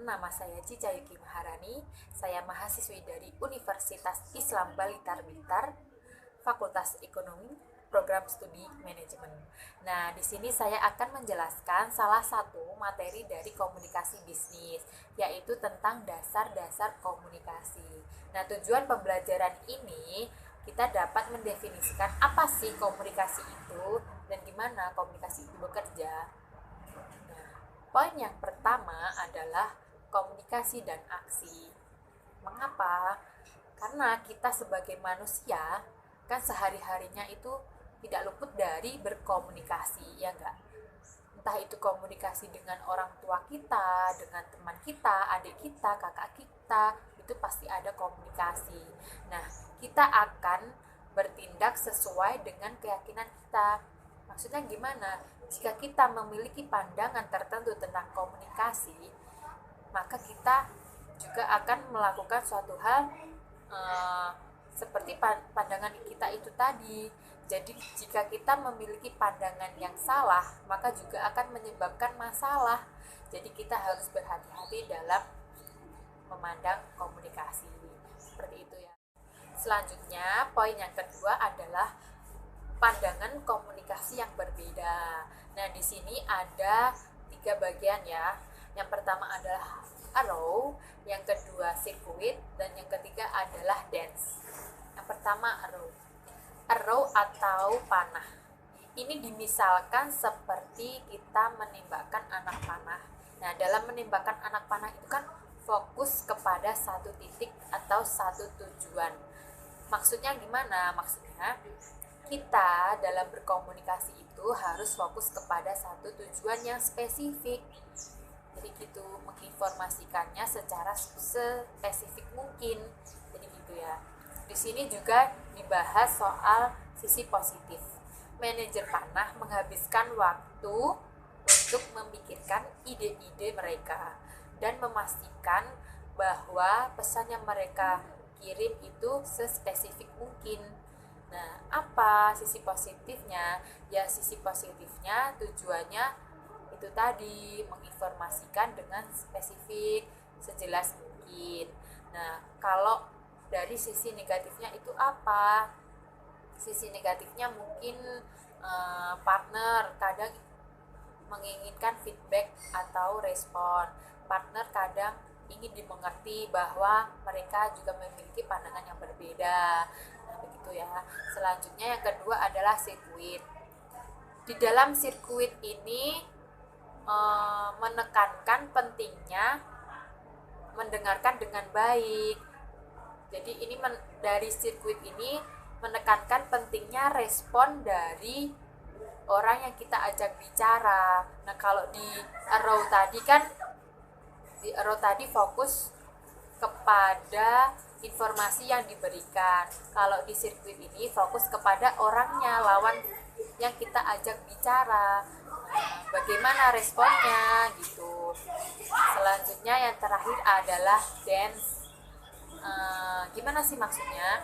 nama saya Cica Yuki Maharani. Saya mahasiswi dari Universitas Islam Blitar Blitar, Fakultas Ekonomi, Program Studi Manajemen. Nah, di sini saya akan menjelaskan salah satu materi dari komunikasi bisnis, yaitu tentang dasar-dasar komunikasi. Nah, tujuan pembelajaran ini kita dapat mendefinisikan apa sih komunikasi itu dan gimana komunikasi itu bekerja. Nah, poin yang pertama adalah komunikasi dan aksi. Mengapa? Karena kita sebagai manusia kan sehari-harinya itu tidak luput dari berkomunikasi, ya enggak? Entah itu komunikasi dengan orang tua kita, dengan teman kita, adik kita, kakak kita, itu pasti ada komunikasi. Nah, kita akan bertindak sesuai dengan keyakinan kita. Maksudnya gimana? Jika kita memiliki pandangan tertentu tentang komunikasi, maka kita juga akan melakukan suatu hal seperti pandangan kita itu tadi. Jadi jika kita memiliki pandangan yang salah, maka juga akan menyebabkan masalah. Jadi kita harus berhati-hati dalam memandang komunikasi. Seperti itu ya. Selanjutnya, poin yang kedua adalah pandangan komunikasi yang berbeda. Nah, di sini ada 3 bagian ya. Yang pertama adalah arrow, yang kedua circuit, dan yang ketiga adalah dance. Yang pertama arrow. Arrow atau panah. Ini dimisalkan seperti kita menembakkan anak panah. Nah, dalam menembakkan anak panah itu kan fokus kepada satu titik atau satu tujuan. Maksudnya gimana? Maksudnya kita dalam berkomunikasi itu harus fokus kepada satu tujuan yang spesifik. Jadi gitu, menginformasikannya secara spesifik mungkin. Jadi gitu ya. Di sini juga dibahas soal sisi positif. Manajer panah menghabiskan waktu untuk memikirkan ide-ide mereka dan memastikan bahwa pesan yang mereka kirim itu sespesifik mungkin. Nah, apa sisi positifnya? Ya, sisi positifnya tujuannya itu tadi, menginformasikan dengan spesifik, sejelas mungkin. Nah, kalau dari sisi negatifnya itu apa? Sisi negatifnya mungkin partner kadang menginginkan feedback atau respon. Partner kadang ingin dimengerti bahwa mereka juga memiliki pandangan yang berbeda. Nah, begitu ya. Selanjutnya yang kedua adalah sirkuit. Di dalam sirkuit ini menekankan pentingnya mendengarkan dengan baik. Jadi ini dari sirkuit ini menekankan pentingnya respon dari orang yang kita ajak bicara. Nah, kalau di arrow tadi fokus kepada informasi yang diberikan. Kalau di sirkuit ini fokus kepada orangnya, lawan yang kita ajak bicara. Bagaimana responnya gitu. Selanjutnya yang terakhir adalah dance. Gimana sih maksudnya?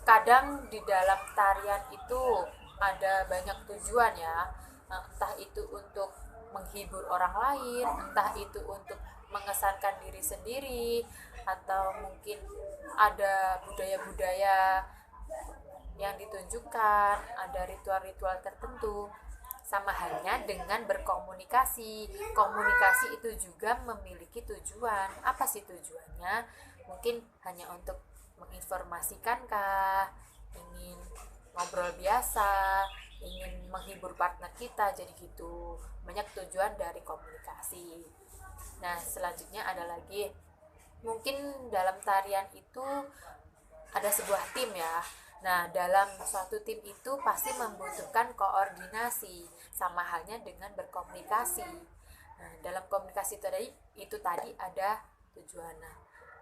Kadang di dalam tarian itu ada banyak tujuan ya. Entah itu untuk menghibur orang lain, entah itu untuk mengesankan diri sendiri, atau mungkin ada budaya-budaya yang ditunjukkan, ada ritual-ritual tertentu. Sama halnya dengan berkomunikasi. Komunikasi itu juga memiliki tujuan. Apa sih tujuannya? Mungkin hanya untuk menginformasikankah, ingin ngobrol biasa, ingin menghibur partner kita, jadi gitu. Banyak tujuan dari komunikasi. Nah, selanjutnya ada lagi, mungkin dalam tarian itu ada sebuah tim ya. Nah, dalam suatu tim itu pasti membutuhkan koordinasi, sama halnya dengan berkomunikasi. Nah, dalam komunikasi itu tadi ada tujuan. Nah,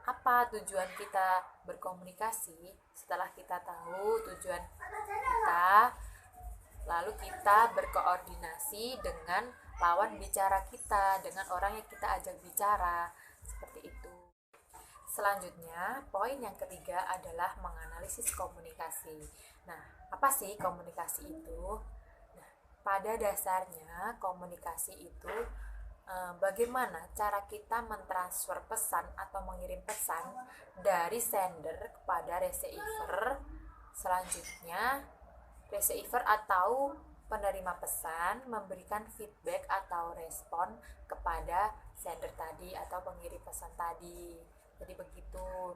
apa tujuan kita berkomunikasi? Setelah kita tahu tujuan kita, lalu kita berkoordinasi dengan lawan bicara kita, dengan orang yang kita ajak bicara. Seperti itu. Selanjutnya, poin yang ketiga adalah menganalisis komunikasi. Nah, apa sih komunikasi itu? Nah, pada dasarnya komunikasi itu bagaimana cara kita mentransfer pesan atau mengirim pesan dari sender kepada receiver. Selanjutnya, receiver atau penerima pesan memberikan feedback atau respon kepada sender tadi atau pengirim pesan tadi. Jadi begitu.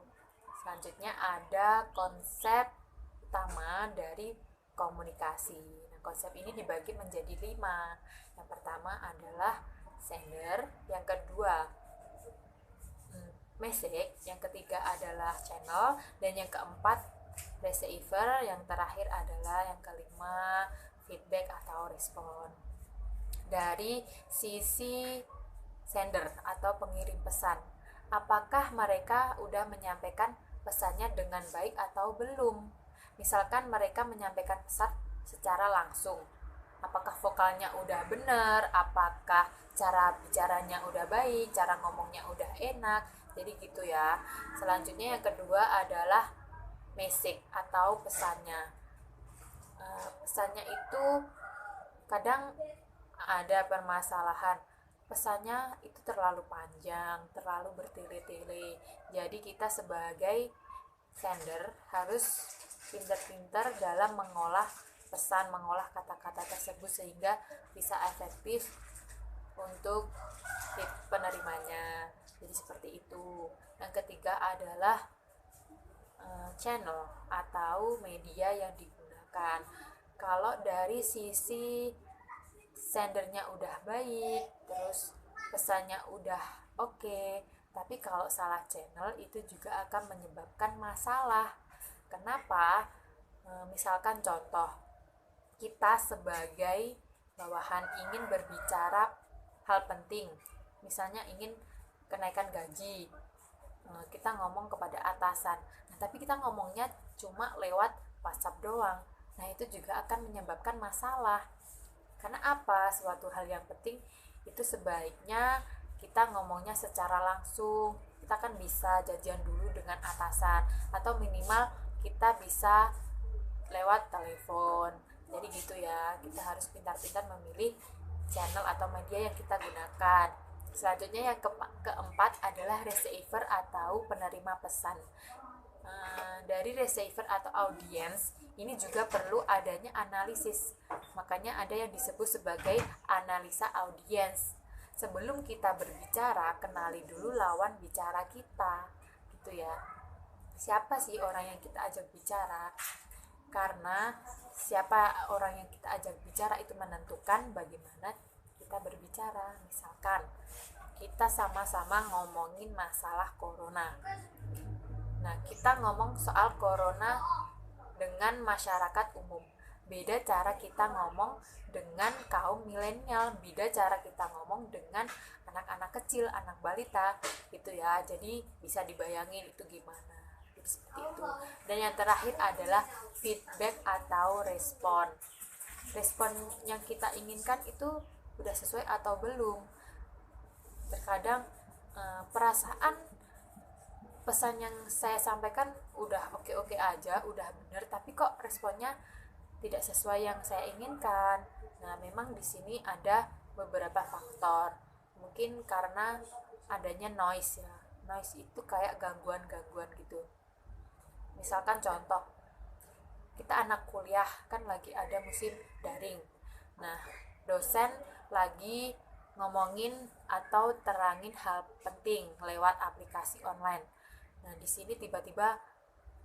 Selanjutnya ada konsep utama dari komunikasi. Nah, konsep ini dibagi menjadi 5. Yang pertama adalah sender, yang kedua message, yang ketiga adalah channel, dan yang keempat receiver, yang terakhir adalah yang kelima feedback atau respon. Dari sisi sender atau pengirim pesan, apakah mereka udah menyampaikan pesannya dengan baik atau belum? Misalkan mereka menyampaikan pesan secara langsung, apakah vokalnya udah benar, apakah cara bicaranya udah baik, cara ngomongnya udah enak, jadi gitu ya. Selanjutnya yang kedua adalah message atau pesannya. Pesannya itu kadang ada permasalahan, pesannya itu terlalu panjang, terlalu bertele-tele. Jadi kita sebagai sender harus pintar-pintar dalam mengolah pesan, mengolah kata-kata tersebut sehingga bisa efektif untuk penerimanya. Jadi seperti itu. Yang ketiga adalah channel atau media yang digunakan. Kalau dari sisi sendernya udah baik, terus pesannya udah oke, tapi kalau salah channel itu juga akan menyebabkan masalah. Kenapa? Misalkan contoh, kita sebagai bawahan ingin berbicara hal penting, misalnya ingin kenaikan gaji, kita ngomong kepada atasan, nah tapi kita ngomongnya cuma lewat WhatsApp doang, nah itu juga akan menyebabkan masalah. Karena apa? Suatu hal yang penting itu sebaiknya kita ngomongnya secara langsung. Kita kan bisa janjian dulu dengan atasan, atau minimal kita bisa lewat telepon. Jadi gitu ya, kita harus pintar-pintar memilih channel atau media yang kita gunakan. Selanjutnya yang keempat adalah receiver atau penerima pesan. Dari receiver atau audiens ini juga perlu adanya analisis, makanya ada yang disebut sebagai analisa audiens. Sebelum kita berbicara, kenali dulu lawan bicara kita, gitu ya. Siapa sih orang yang kita ajak bicara? Karena siapa orang yang kita ajak bicara itu menentukan bagaimana kita berbicara. Misalkan kita sama-sama ngomongin masalah corona. Nah, kita ngomong soal corona dengan masyarakat umum. Beda cara kita ngomong dengan kaum milenial, beda cara kita ngomong dengan anak-anak kecil, anak balita, gitu ya. Jadi bisa dibayangin itu gimana. Seperti itu. Dan yang terakhir adalah feedback atau respon. Respon yang kita inginkan itu udah sesuai atau belum. Terkadang perasaan pesan yang saya sampaikan udah oke-oke aja, udah bener, tapi kok responnya tidak sesuai yang saya inginkan. Nah, memang di sini ada beberapa faktor. Mungkin karena adanya noise ya. Noise itu kayak gangguan-gangguan gitu. Misalkan contoh, kita anak kuliah kan lagi ada musim daring. Nah, dosen lagi ngomongin atau terangin hal penting lewat aplikasi online. Nah, di sini tiba-tiba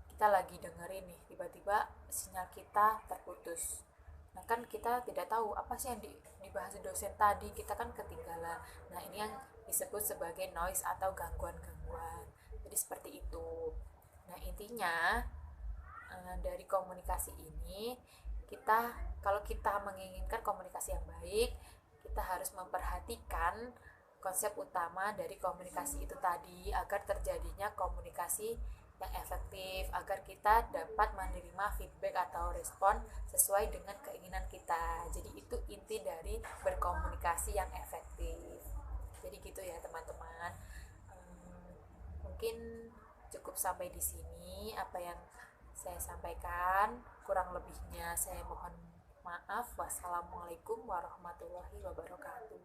kita lagi dengerin nih, tiba-tiba sinyal kita terputus. Nah, kan kita tidak tahu apa sih yang dibahas dosen tadi, kita kan ketinggalan. Nah, ini yang disebut sebagai noise atau gangguan-gangguan. Jadi seperti itu. Nah, intinya dari komunikasi ini, kalau kita menginginkan komunikasi yang baik, kita harus memperhatikan konsep utama dari komunikasi itu tadi, agar terjadinya komunikasi yang efektif, agar kita dapat menerima feedback atau respon sesuai dengan keinginan kita. Jadi itu inti dari berkomunikasi yang efektif. Jadi gitu ya teman-teman. Mungkin cukup sampai di sini apa yang saya sampaikan. Kurang lebihnya saya mohon maaf. Wassalamualaikum warahmatullahi wabarakatuh.